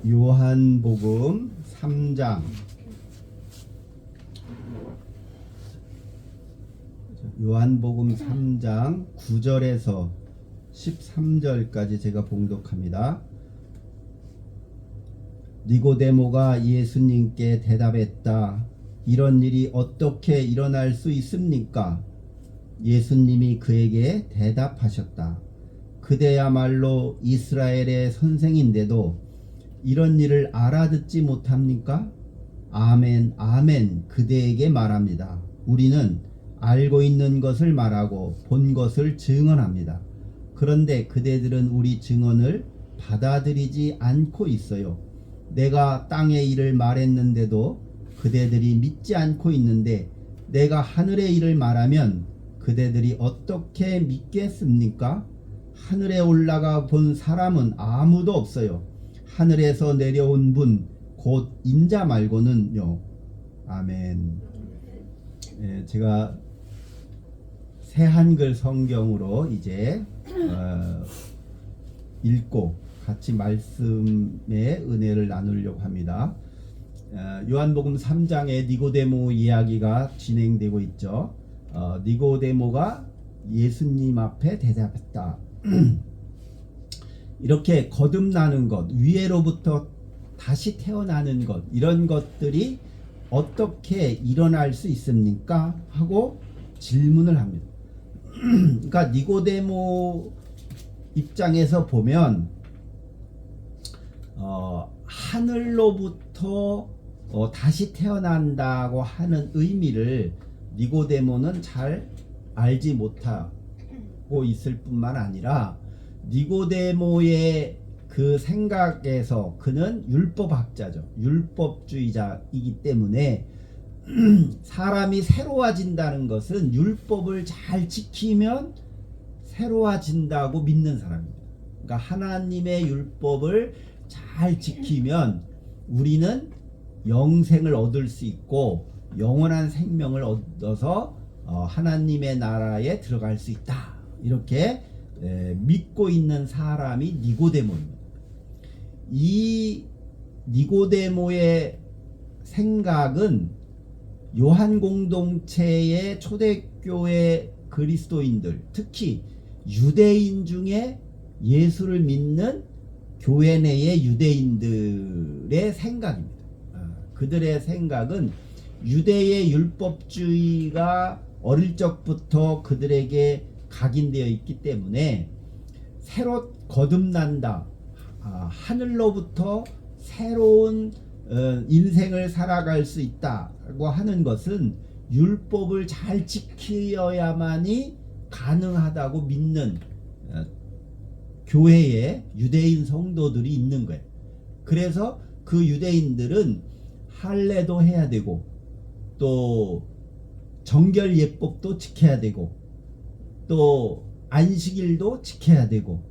요한복음 3장 요한복음 3장 9절에서 13절까지 제가 봉독합니다. 니고데모가 예수님께 대답했다. 이런 일이 어떻게 일어날 수 있습니까? 예수님이 그에게 대답하셨다. 그대야말로 이스라엘의 선생인데도 이런 일을 알아듣지 못합니까? 아멘, 아멘, 그대에게 말합니다. 우리는 알고 있는 것을 말하고 본 것을 증언합니다. 그런데 그대들은 우리 증언을 받아들이지 않고 있어요. 내가 땅의 일을 말했는데도 그대들이 믿지 않고 있는데 내가 하늘의 일을 말하면 그대들이 어떻게 믿겠습니까? 하늘에 올라가 본 사람은 아무도 없어요. 하늘에서 내려온 분 곧 인자 말고는요. 아멘. 제가 새 한글 성경으로 이제 읽고 같이 말씀의 은혜를 나누려고 합니다. 요한복음 3장에 니고데모 이야기가 진행되고 있죠. 니고데모가 예수님 앞에 대답했다. 이렇게 거듭나는 것, 위에로부터 다시 태어나는 것, 이런 것들이 어떻게 일어날 수 있습니까? 하고 질문을 합니다. 그러니까 니고데모 입장에서 보면 하늘로부터 다시 태어난다고 하는 의미를 니고데모는 잘 알지 못하고 있을 뿐만 아니라 니고데모의 그 생각에서 그는 율법학자죠. 율법주의자이기 때문에 사람이 새로워진다는 것은 율법을 잘 지키면 새로워진다고 믿는 사람입니다. 그러니까 하나님의 율법을 잘 지키면 우리는 영생을 얻을 수 있고 영원한 생명을 얻어서 하나님의 나라에 들어갈 수 있다. 이렇게 믿고 있는 사람이 니고데모입니다. 이 니고데모의 생각은 요한 공동체의 초대교회 그리스도인들, 특히 유대인 중에 예수를 믿는 교회 내의 유대인들의 생각입니다. 그들의 생각은 유대의 율법주의가 어릴 적부터 그들에게 각인되어 있기 때문에 새로 거듭난다, 하늘로부터 새로운 인생을 살아갈 수 있다고 하는 것은 율법을 잘 지켜야만이 가능하다고 믿는 교회에 유대인 성도들이 있는 거예요. 그래서 그 유대인들은 할례도 해야 되고 또 정결 예법도 지켜야 되고 또 안식일도 지켜야 되고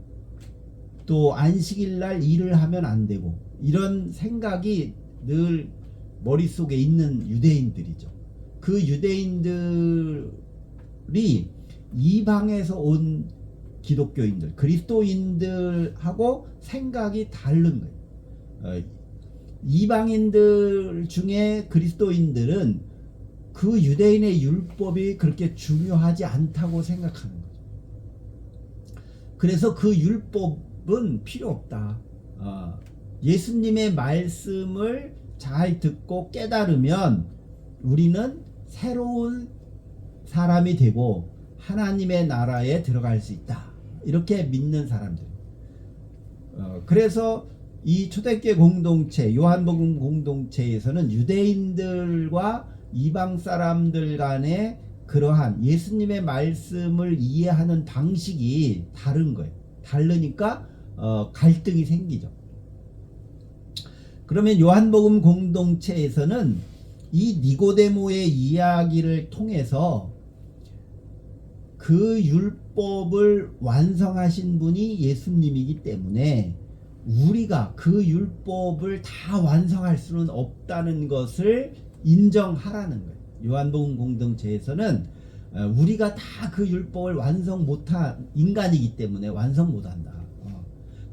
또 안식일날 일을 하면 안 되고 이런 생각이 늘 머릿속에 있는 유대인들이죠. 그 유대인들이 이방에서 온 기독교인들, 그리스도인들하고 생각이 다른 거예요. 이방인들 중에 그리스도인들은 그 유대인의 율법이 그렇게 중요하지 않다고 생각하는 거죠. 그래서 그 율법은 필요 없다. 예수님의 말씀을 잘 듣고 깨달으면 우리는 새로운 사람이 되고 하나님의 나라에 들어갈 수 있다. 이렇게 믿는 사람들. 그래서 이 초대교회 공동체, 요한복음 공동체에서는 유대인들과 이방 사람들 간의 그러한 예수님의 말씀을 이해하는 방식이 다른 거예요. 다르니까 갈등이 생기죠. 그러면 요한복음 공동체에서는 이 니고데모의 이야기를 통해서 그 율법을 완성하신 분이 예수님이기 때문에 우리가 그 율법을 다 완성할 수는 없다는 것을 인정하라는 거예요. 요한복음 공동체에서는 우리가 다 그 율법을 완성 못한 인간이기 때문에 완성 못한다.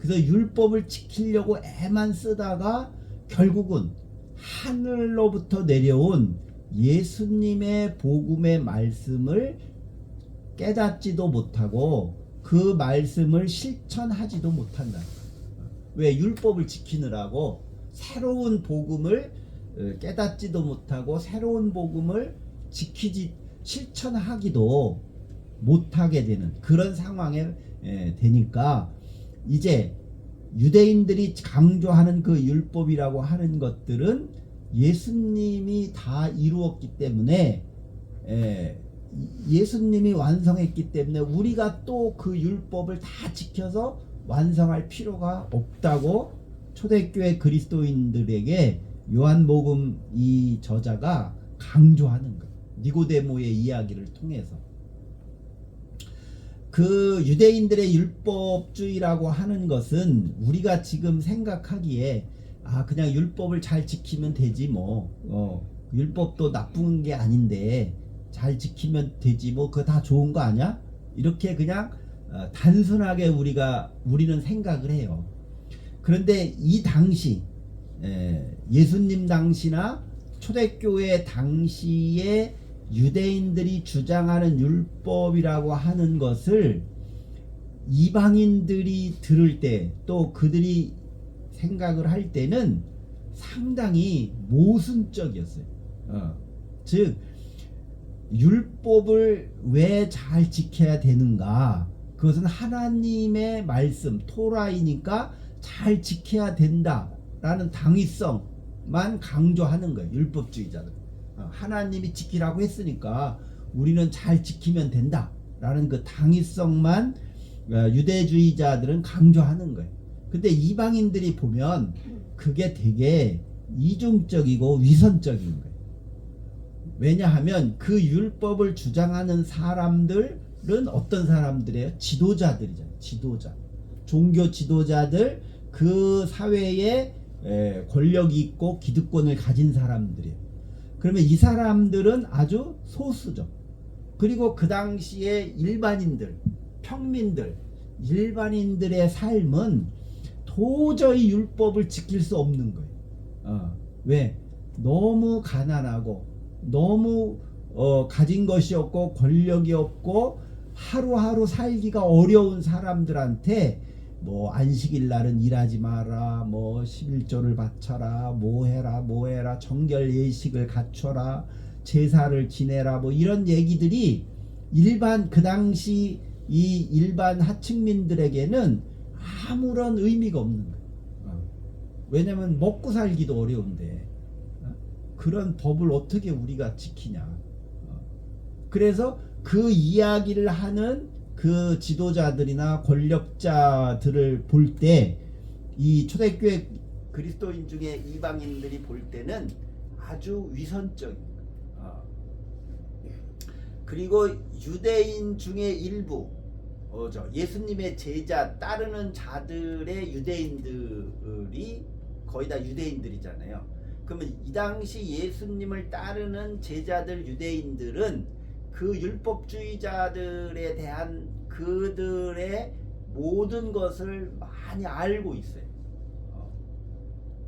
그래서 율법을 지키려고 애만 쓰다가 결국은 하늘로부터 내려온 예수님의 복음의 말씀을 깨닫지도 못하고 그 말씀을 실천하지도 못한다. 왜? 율법을 지키느라고 새로운 복음을 깨닫지도 못하고 새로운 복음을 지키지 실천하기도 못하게 되는 그런 상황에 되니까 이제 유대인들이 강조하는 그 율법이라고 하는 것들은 예수님이 다 이루었기 때문에 예수님이 완성했기 때문에 우리가 또 그 율법을 다 지켜서 완성할 필요가 없다고 초대교회 그리스도인들에게 요한복음 이 저자가 강조하는 거예요. 니고데모의 이야기를 통해서. 그 유대인들의 율법주의라고 하는 것은 우리가 지금 생각하기에 그냥 율법을 잘 지키면 되지 율법도 나쁜 게 아닌데 잘 지키면 되지 그거 다 좋은 거 아니야? 이렇게 그냥 단순하게 우리는 생각을 해요. 그런데 이 당시 예수님 당시나 초대교회 당시에 유대인들이 주장하는 율법이라고 하는 것을 이방인들이 들을 때 또 그들이 생각을 할 때는 상당히 모순적이었어요. 즉 율법을 왜 잘 지켜야 되는가? 그것은 하나님의 말씀 토라이니까 잘 지켜야 된다라는 당위성만 강조하는 거예요. 율법주의자들. 하나님이 지키라고 했으니까 우리는 잘 지키면 된다라는 그 당위성만 유대주의자들은 강조하는 거예요. 근데 이방인들이 보면 그게 되게 이중적이고 위선적인 거예요. 왜냐하면 그 율법을 주장하는 사람들은 어떤 사람들이에요? 지도자들이잖아요. 지도자. 종교 지도자들, 그 사회에 권력이 있고 기득권을 가진 사람들이에요. 그러면 이 사람들은 아주 소수죠. 그리고 그 당시에 일반인들, 평민들, 일반인들의 삶은 도저히 율법을 지킬 수 없는 거예요. 왜? 너무 가난하고 너무 가진 것이 없고 권력이 없고 하루하루 살기가 어려운 사람들한테 안식일 날은 일하지 마라, 11조를 바쳐라, 해라, 정결 예식을 갖춰라, 제사를 지내라, 이런 얘기들이 그 당시 이 일반 하층민들에게는 아무런 의미가 없는 거예요. 왜냐면 먹고 살기도 어려운데 그런 법을 어떻게 우리가 지키냐. 그래서 그 이야기를 하는 그 지도자들이나 권력자들을 볼 때 이 초대교회 그리스도인 중에 이방인들이 볼 때는 아주 위선적인 그리고 유대인 중에 일부 예수님의 제자 따르는 자들의 유대인들이 거의 다 유대인들이잖아요. 그러면 이 당시 예수님을 따르는 제자들 유대인들은 그 율법주의자들에 대한 그들의 모든 것을 많이 알고 있어요.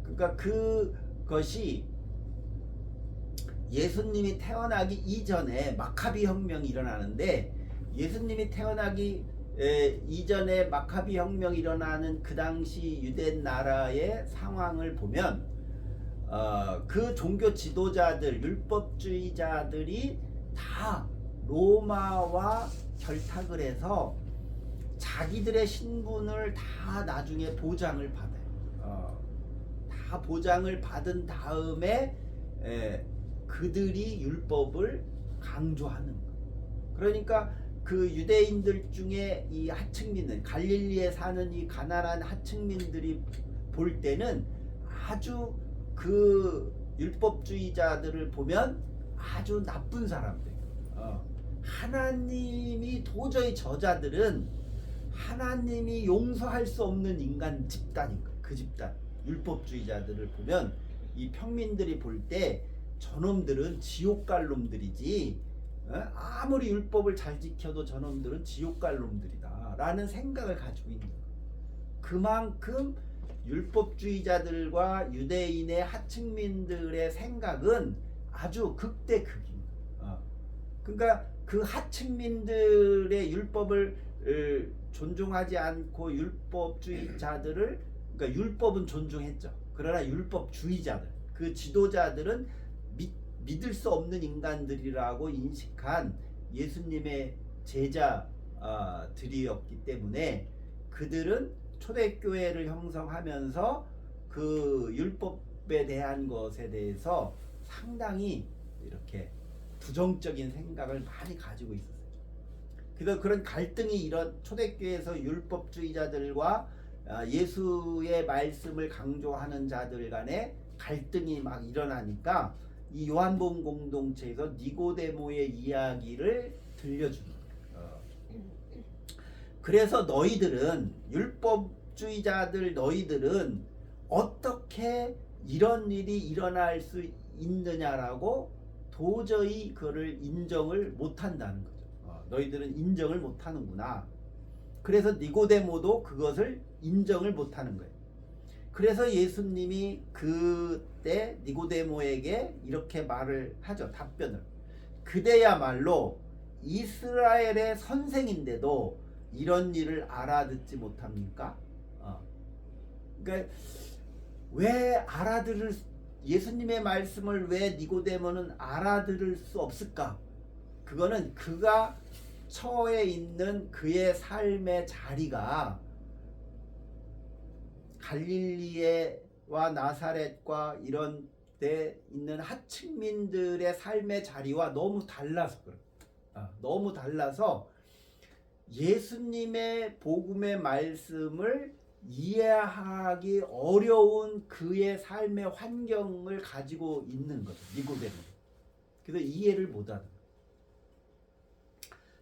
그러니까 그것이 예수님이 태어나기 이전에 마카비 혁명이 일어나는데 예수님이 태어나기 이전에 마카비 혁명이 일어나는 그 당시 유대 나라의 상황을 보면 그 종교 지도자들 율법주의자들이 다 로마와 결탁을 해서 자기들의 신분을 다 나중에 보장을 받아요. 다 보장을 받은 다음에 그들이 율법을 강조하는 거예요. 그러니까 그 유대인들 중에 이 하층민들, 갈릴리에 사는 이 가난한 하층민들이 볼 때는 아주 그 율법주의자들을 보면 아주 나쁜 사람들. 하나님이 도저히 저자들은 하나님이 용서할 수 없는 인간 집단인 거예요. 그 집단. 율법주의자들을 보면 이 평민들이 볼 때 저놈들은 지옥 갈 놈들이지 아무리 율법을 잘 지켜도 저놈들은 지옥 갈 놈들이다 라는 생각을 가지고 있는 거예요. 그만큼 율법주의자들과 유대인의 하층민들의 생각은 아주 극대극인 거예요. 그러니까 그 하층민들의 율법을 존중하지 않고 율법주의자들을, 그러니까 율법은 존중했죠. 그러나 율법주의자들, 그 지도자들은 믿을 수 없는 인간들이라고 인식한 예수님의 제자들이었기 때문에 그들은 초대교회를 형성하면서 그 율법에 대한 것에 대해서 상당히 이렇게 부정적인 생각을 많이 가지고 있었어요. 그래서 그런 갈등이 이런 초대교회에서 율법주의자들과 예수의 말씀을 강조하는 자들 간에 갈등이 막 일어나니까 이 요한복음 공동체에서 니고데모의 이야기를 들려주는 거예요. 그래서 너희들은, 율법주의자들 너희들은 어떻게 이런 일이 일어날 수 있느냐라고 도저히 그를 인정을 못한다는 거죠. 너희들은 인정을 못하는구나. 그래서 니고데모도 그것을 인정을 못하는 거예요. 그래서 예수님이 그때 니고데모에게 이렇게 말을 하죠. 답변을. 그대야말로 이스라엘의 선생인데도 이런 일을 알아듣지 못합니까? 그러니까 왜 알아들을, 예수님의 말씀을 왜 니고데모는 알아들을 수 없을까? 그거는 그가 처해 있는 그의 삶의 자리가 갈릴리와 나사렛과 이런 데 있는 하층민들의 삶의 자리와 너무 달라서 그래요. 너무 달라서 예수님의 복음의 말씀을 이해하기 어려운 그의 삶의 환경을 가지고 있는 거죠. 니고데모. 그래서 이해를 못하는 거예요.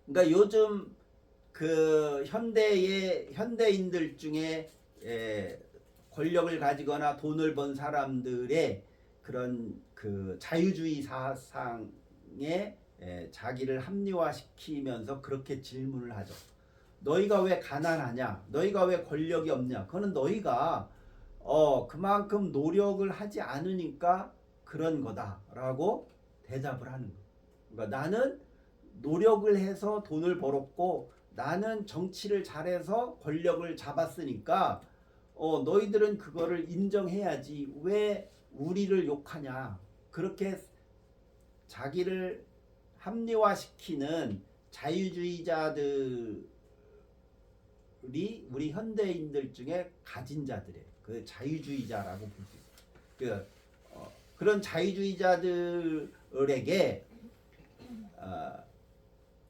그러니까 요즘 그 현대인들 중에 권력을 가지거나 돈을 번 사람들의 그런 그 자유주의 사상에 자기를 합리화시키면서 그렇게 질문을 하죠. 너희가 왜 가난하냐? 너희가 왜 권력이 없냐? 그거는 너희가 그만큼 노력을 하지 않으니까 그런 거다라고 대답을 하는 거예요. 그러니까 나는 노력을 해서 돈을 벌었고 나는 정치를 잘해서 권력을 잡았으니까 너희들은 그거를 인정해야지 왜 우리를 욕하냐. 그렇게 자기를 합리화시키는 자유주의자들이 우리 현대인들 중에 가진 자들이에요. 그 자유주의자라고 볼 수 있어요. 그런 자유주의자들에게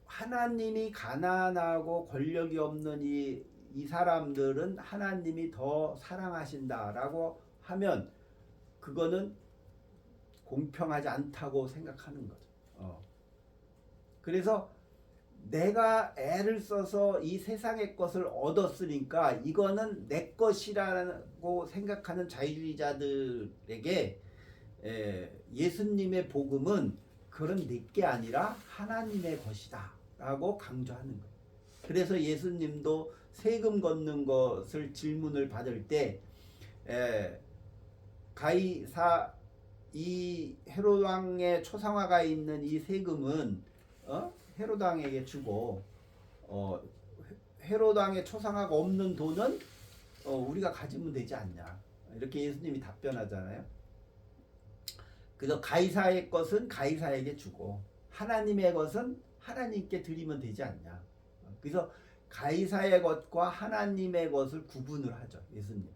하나님이 가난하고 권력이 없는 이 사람들은 하나님이 더 사랑하신다라고 하면 그거는 공평하지 않다고 생각하는 거죠. 그래서 내가 애를 써서 이 세상의 것을 얻었으니까 이거는 내 것이라고 생각하는 자유주의자들에게 예수님의 복음은 그런 내 게 아니라 하나님의 것이다 라고 강조하는 거예요. 그래서 예수님도 세금 걷는 것을 질문을 받을 때 이 헤롯 왕의 초상화가 있는 이 세금은 헤롯 왕에게 주고 헤롯 왕의 초상화가 없는 돈은 우리가 가지면 되지 않냐, 이렇게 예수님이 답변하잖아요. 그래서 가이사의 것은 가이사에게 주고 하나님의 것은 하나님께 드리면 되지 않냐. 그래서 가이사의 것과 하나님의 것을 구분을 하죠, 예수님.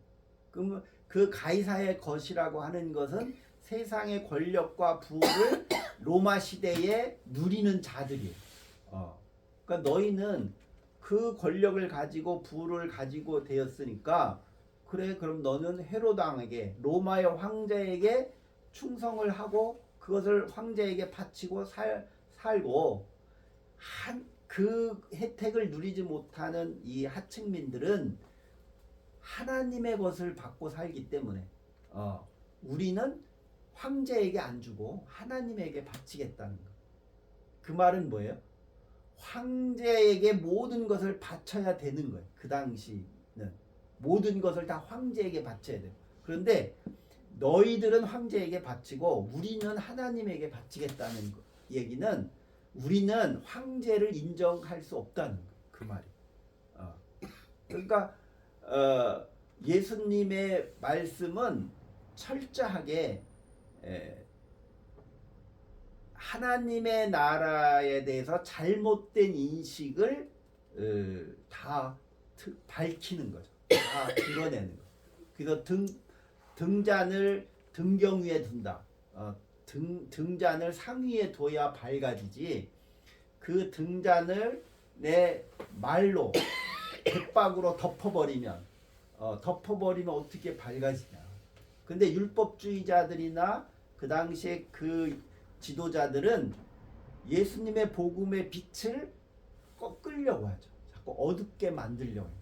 그러면 그 가이사의 것이라고 하는 것은 세상의 권력과 부를 로마 시대에 누리는 자들이에요. 그러니까 너희는 그 권력을 가지고 부를 가지고 되었으니까 그래, 그럼 너는 헤롯 왕에게, 로마의 황제에게 충성을 하고 그것을 황제에게 바치고 살고, 그 혜택을 누리지 못하는 이 하층민들은 하나님의 것을 받고 살기 때문에 우리는 황제에게 안 주고 하나님에게 바치겠다는 거. 그 말은 뭐예요? 황제에게 모든 것을 바쳐야 되는 거예요. 그 당시는 모든 것을 다 황제에게 바쳐야 돼요. 그런데 너희들은 황제에게 바치고 우리는 하나님에게 바치겠다는 얘기는 우리는 황제를 인정할 수 없다는 거예요. 그 말이. 그러니까 예수님의 말씀은 철저하게 하나님의 나라에 대해서 잘못된 인식을 다 밝히는 거죠. 다 드러내는 거죠. 그래서 등잔을 등경 위에 둔다. 등잔을 상위에 둬야 밝아지지. 그 등잔을 내 말로 백박으로 덮어버리면 어떻게 밝아지냐. 근데 율법주의자들이나 그 당시에 그 지도자들은 예수님의 복음의 빛을 꺾으려고 하죠. 자꾸 어둡게 만들려고 해요.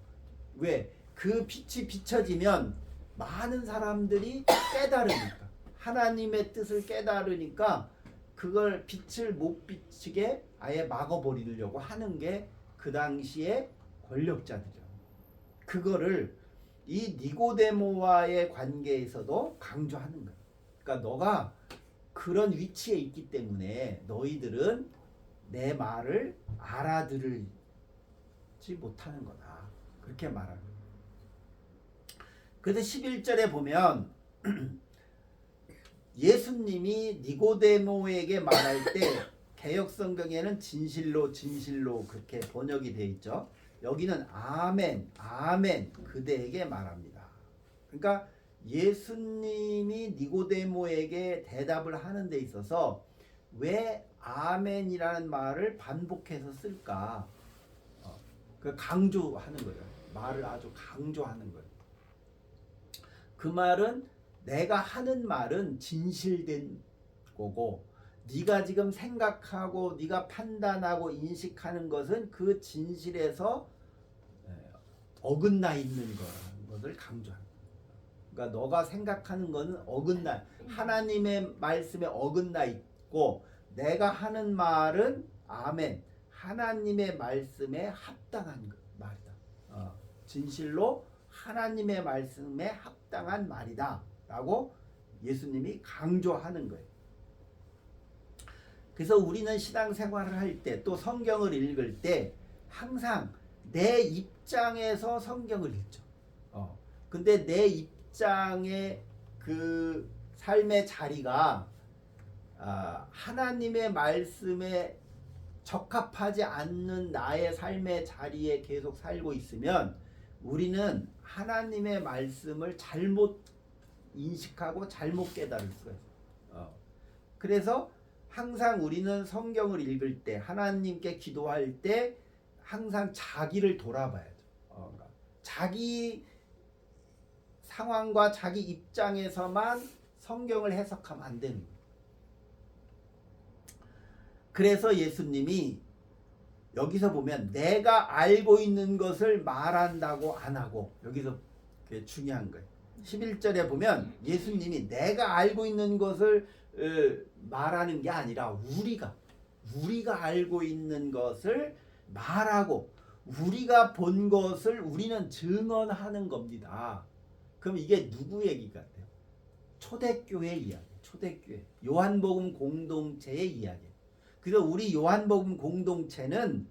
왜? 그 빛이 비춰지면 많은 사람들이 깨달으니까, 하나님의 뜻을 깨달으니까 그걸 빛을 못 비치게 아예 막아버리려고 하는 게 그 당시에 권력자들이죠. 그거를 이 니고데모와의 관계에서도 강조하는 거예요. 그러니까 너가 그런 위치에 있기 때문에 너희들은 내 말을 알아들지 못하는 거다. 그렇게 말하는 거예요. 그래서 11절에 보면 예수님이 니고데모에게 말할 때 개역성경에는 진실로 진실로 그렇게 번역이 되어 있죠. 여기는 아멘 아멘 그대에게 말합니다. 그러니까 예수님이 니고데모에게 대답을 하는 데 있어서 왜 아멘이라는 말을 반복해서 쓸까? 그 강조하는 거예요. 말을 아주 강조하는 거예요. 그 말은 내가 하는 말은 진실된 거고 네가 지금 생각하고 네가 판단하고 인식하는 것은 그 진실에서 어긋나 있는 거라는 것을 강조합니다. 그러니까 너가 생각하는 것은 어긋나 하나님의 말씀에 어긋나 있고 내가 하는 말은 아멘 하나님의 말씀에 합당한 말이다. 진실로 하나님의 말씀에 합당한 말이다 라고 예수님이 강조하는 거예요. 그래서 우리는 신앙생활을 할 때 또 성경을 읽을 때 항상 내 입장에서 성경을 읽죠. 근데 내 입장의 그 삶의 자리가 하나님의 말씀에 적합하지 않는 나의 삶의 자리에 계속 살고 있으면 우리는 하나님의 말씀을 잘못 인식하고 잘못 깨달을 수가 있어요. 그래서 항상 우리는 성경을 읽을 때 하나님께 기도할 때 항상 자기를 돌아봐야죠. 그러니까 자기 상황과 자기 입장에서만 성경을 해석하면 안 되는 거예요. 그래서 예수님이 여기서 보면 내가 알고 있는 것을 말한다고 안 하고 여기서 그게 중요한 거예요. 11절에 보면 예수님이 내가 알고 있는 것을 말하는 게 아니라 우리가 알고 있는 것을 말하고 우리가 본 것을 우리는 증언하는 겁니다. 그럼 이게 누구 얘기 같아요? 초대교회 이야기. 초대교회. 요한복음 공동체의 이야기. 그래서 우리 요한복음 공동체는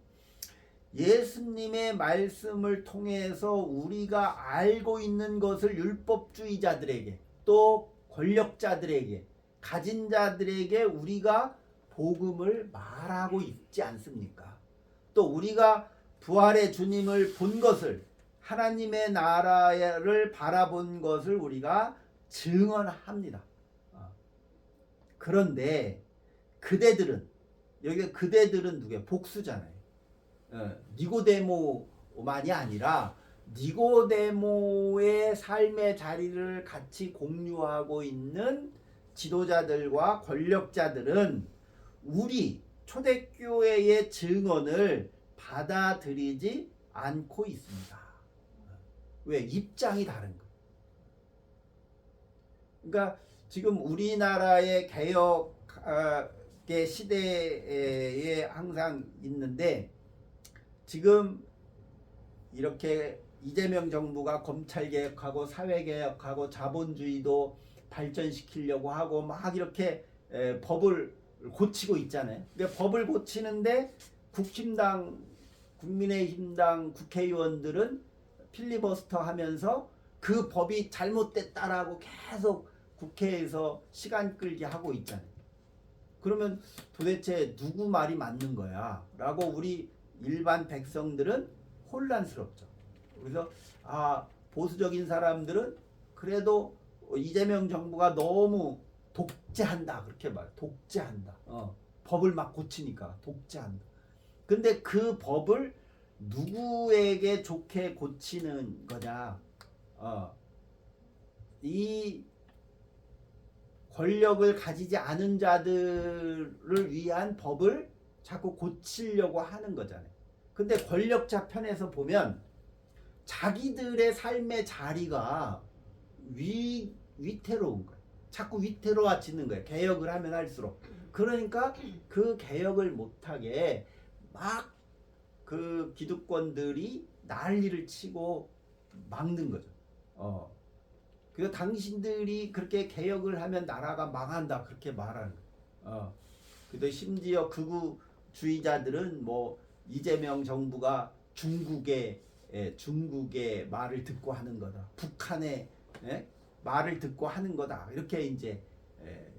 예수님의 말씀을 통해서 우리가 알고 있는 것을 율법주의자들에게 또 권력자들에게 가진 자들에게 우리가 복음을 말하고 있지 않습니까? 또 우리가 부활의 주님을 본 것을 하나님의 나라를 바라본 것을 우리가 증언합니다. 그런데 여기 그대들은 누구예요? 복수잖아요. 니고데모만이 아니라 니고데모의 삶의 자리를 같이 공유하고 있는 지도자들과 권력자들은 우리 초대교회의 증언을 받아들이지 않고 있습니다. 왜? 입장이 다른 거예요. 그러니까 지금 우리나라의 개혁의 시대에 항상 있는데 지금 이렇게 이재명 정부가 검찰 개혁하고 사회 개혁하고 자본주의도 발전시키려고 하고 막 이렇게 법을 고치고 있잖아요. 근데 법을 고치는데 국힘당, 국민의힘당 국회의원들은 필리버스터 하면서 그 법이 잘못됐다라고 계속 국회에서 시간 끌게 하고 있잖아요. 그러면 도대체 누구 말이 맞는 거야? 라고 우리 일반 백성들은 혼란스럽죠. 그래서 보수적인 사람들은 그래도 이재명 정부가 너무 독재한다 그렇게 말. 독재한다. 법을 막 고치니까 독재한다. 근데 그 법을 누구에게 좋게 고치는 거냐? 이 권력을 가지지 않은 자들을 위한 법을 자꾸 고치려고 하는 거잖아요. 근데 권력자 편에서 보면 자기들의 삶의 자리가 위태로운 거예요. 자꾸 위태로워지는 거예요. 개혁을 하면 할수록. 그러니까 그 개혁을 못하게 막 그 기득권들이 난리를 치고 막는 거죠. 그래서 당신들이 그렇게 개혁을 하면 나라가 망한다 그렇게 말하는 거예요. 그래도 심지어 극우주의자들은 뭐 이재명 정부가 중국의 말을 듣고 하는 거다. 북한의 말을 듣고 하는 거다. 이렇게 이제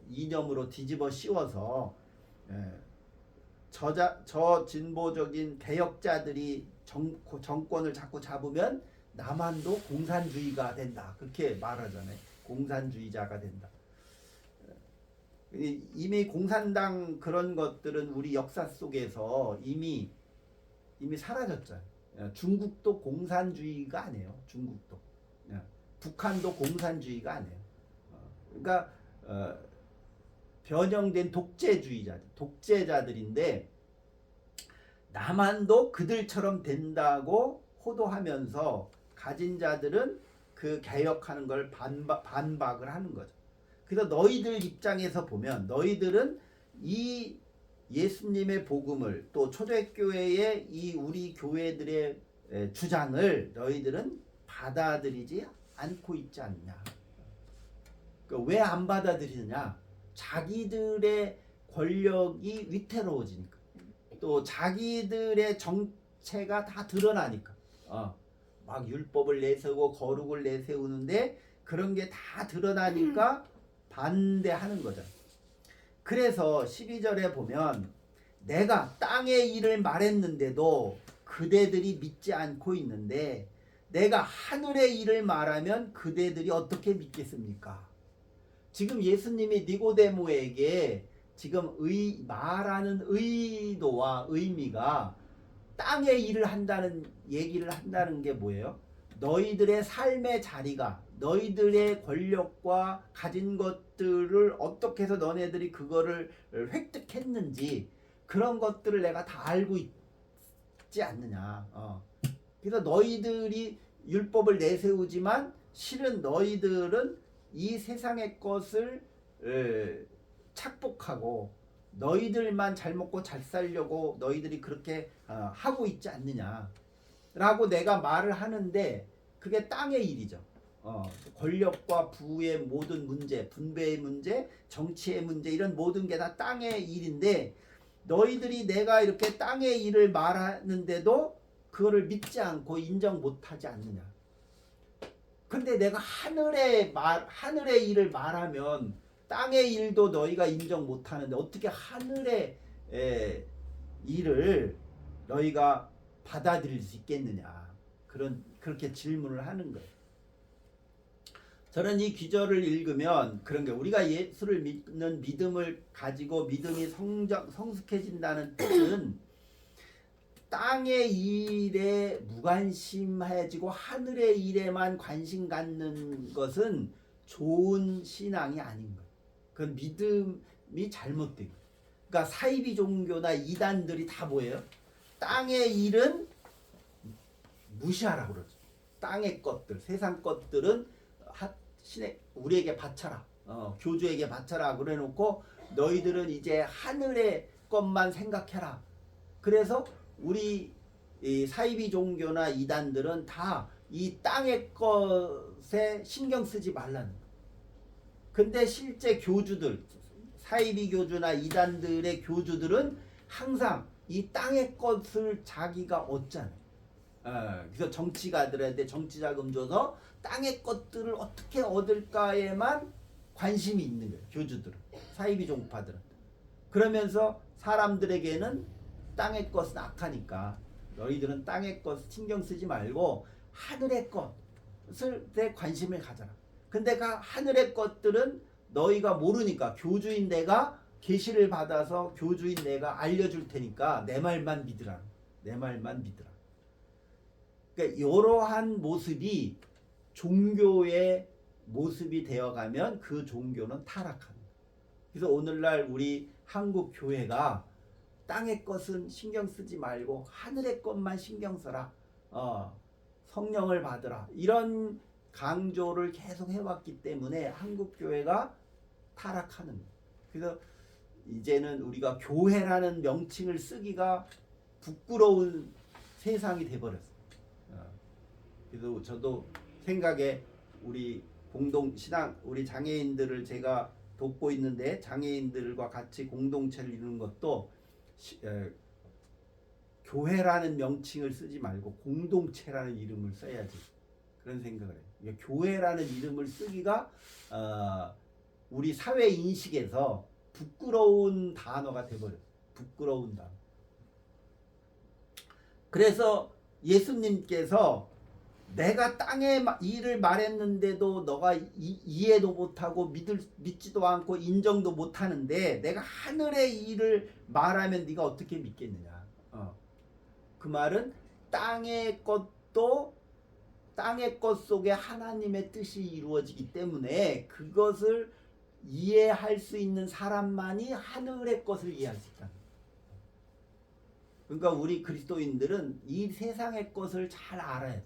이념으로 뒤집어 씌워서 저 진보적인 개혁자들이 정권을 자꾸 잡으면 남한도 공산주의가 된다. 그렇게 말하잖아요. 공산주의자가 된다. 이미 공산당 그런 것들은 우리 역사 속에서 이미 사라졌잖아요. 중국도 공산주의가 아니에요. 중국도. 북한도 공산주의가 아니에요. 그러니까 변형된 독재자들인데 남한도 그들처럼 된다고 호도하면서 가진 자들은 그 개혁하는 걸 반박을 하는 거죠. 그래서 너희들 입장에서 보면 너희들은 이 예수님의 복음을 또 초대교회의 이 우리 교회들의 주장을 너희들은 받아들이지 않고 있지 않냐. 왜 안 받아들이느냐? 자기들의 권력이 위태로워지니까. 또 자기들의 정체가 다 드러나니까. 막 율법을 내세우고 거룩을 내세우는데 그런 게 다 드러나니까 반대하는 거죠. 그래서 12절에 보면 내가 땅의 일을 말했는데도 그대들이 믿지 않고 있는데 내가 하늘의 일을 말하면 그대들이 어떻게 믿겠습니까? 지금 예수님이 니고데모에게 지금 말하는 의도와 의미가 땅의 일을 한다는 얘기를 한다는 게 뭐예요? 너희들의 삶의 자리가 너희들의 권력과 가진 것들을 어떻게 해서 너네들이 그거를 획득했는지 그런 것들을 내가 다 알고 있지 않느냐. 그래서 너희들이 율법을 내세우지만 실은 너희들은 이 세상의 것을 착복하고 너희들만 잘 먹고 잘 살려고 너희들이 그렇게 하고 있지 않느냐 라고 내가 말을 하는데 그게 땅의 일이죠. 권력과 부의 모든 문제, 분배의 문제, 정치의 문제 이런 모든 게 다 땅의 일인데 너희들이 내가 이렇게 땅의 일을 말하는데도 그거를 믿지 않고 인정 못하지 않느냐. 근데 내가 하늘의 일을 말하면 땅의 일도 너희가 인정 못하는데 어떻게 하늘의 일을 너희가 받아들일 수 있겠느냐. 그렇게 질문을 하는 거예요. 저는 이 기절을 읽으면 그런 게 우리가 예수를 믿는 믿음을 가지고 믿음이 성숙해진다는 뜻은 땅의 일에 무관심해지고 하늘의 일에만 관심 갖는 것은 좋은 신앙이 아닌 거예요. 그건 믿음이 잘못된 거예요. 그러니까 사이비 종교나 이단들이 다 뭐예요? 땅의 일은 무시하라고 그러죠. 땅의 것들, 세상 것들은 우리에게 바쳐라. 교주에게 바쳐라. 그래 놓고 너희들은 이제 하늘의 것만 생각해라. 그래서 우리 이 사이비 종교나 이단들은 다 이 땅의 것에 신경 쓰지 말라는 거예요. 근데 실제 교주들, 사이비 교주나 이단들의 교주들은 항상 이 땅의 것을 자기가 얻잖아요. 그래서 정치가들한테 정치 자금 줘서 땅의 것들을 어떻게 얻을까에만 관심이 있는 거예요. 교주들은, 사이비 종파들은. 그러면서 사람들에게는 땅의 것은 악하니까 너희들은 땅의 것 신경 쓰지 말고 하늘의 것에 관심을 가져라. 근데 그 하늘의 것들은 너희가 모르니까, 교주인 내가 계시를 받아서 교주인 내가 알려줄 테니까 내 말만 믿으라. 내 말만 믿으라. 그러니까 이러한 모습이 종교의 모습이 되어가면 그 종교는 타락하는 거예요. 그래서 오늘날 우리 한국 교회가 땅의 것은 신경 쓰지 말고 하늘의 것만 신경 써라. 성령을 받으라. 이런 강조를 계속 해왔기 때문에 한국 교회가 타락하는 거예요. 그래서 이제는 우리가 교회라는 명칭을 쓰기가 부끄러운 세상이 돼버렸어요. 그래서 저도 생각에 우리 공동신앙, 우리 장애인들을 제가 돕고 있는데 장애인들과 같이 공동체를 이루는 것도 교회라는 명칭을 쓰지 말고 공동체라는 이름을 써야지, 그런 생각을 해요. 그러니까 교회라는 이름을 쓰기가 우리 사회 인식에서 부끄러운 단어가 돼버렸어요. 부끄러운 단어. 그래서 예수님께서 내가 땅의 일을 말했는데도 너가 이해도 못하고 믿지도 않고 인정도 못하는데 내가 하늘의 일을 말하면 네가 어떻게 믿겠느냐. 그 말은 땅의 것도 땅의 것 속에 하나님의 뜻이 이루어지기 때문에 그것을 이해할 수 있는 사람만이 하늘의 것을 이해할 수 있다. 그러니까 우리 그리스도인들은 이 세상의 것을 잘 알아야 돼.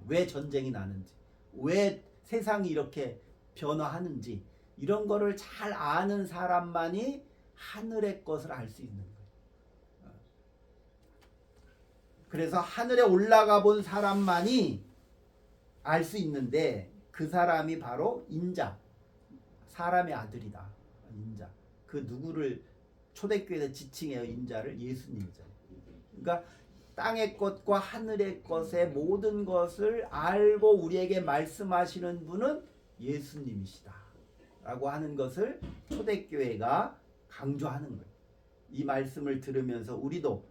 왜 전쟁이 나는지, 왜 세상이 이렇게 변화하는지, 이런 거를 잘 아는 사람만이 하늘의 것을 알 수 있는 거예요. 그래서 하늘에 올라가 본 사람만이 알 수 있는데 그 사람이 바로 인자, 사람의 아들이다. 인자. 그 누구를 초대교회에서 지칭해요. 인자를 예수님이잖아요. 그러니까 땅의 것과 하늘의 것의 모든 것을 알고 우리에게 말씀하시는 분은 예수님이시다 라고 하는 것을 초대교회가 강조하는 거예요. 이 말씀을 들으면서 우리도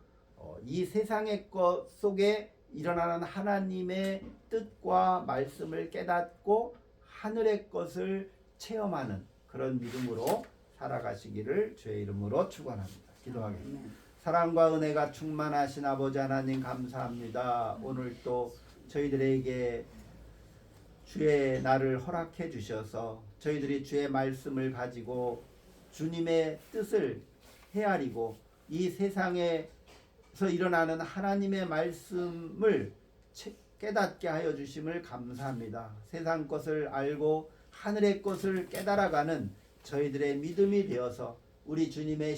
이 세상의 것 속에 일어나는 하나님의 뜻과 말씀을 깨닫고 하늘의 것을 체험하는 그런 믿음으로 살아가시기를 주의 이름으로 축원합니다. 기도하겠습니다. 사랑과 은혜가 충만하신 아버지 하나님 감사합니다. 오늘 또 저희들에게 주의 날을 허락해 주셔서 저희들이 주의 말씀을 가지고 주님의 뜻을 헤아리고 이 세상에서 일어나는 하나님의 말씀을 깨닫게 하여 주심을 감사합니다. 세상 것을 알고 하늘의 것을 깨달아가는 저희들의 믿음이 되어서 우리 주님의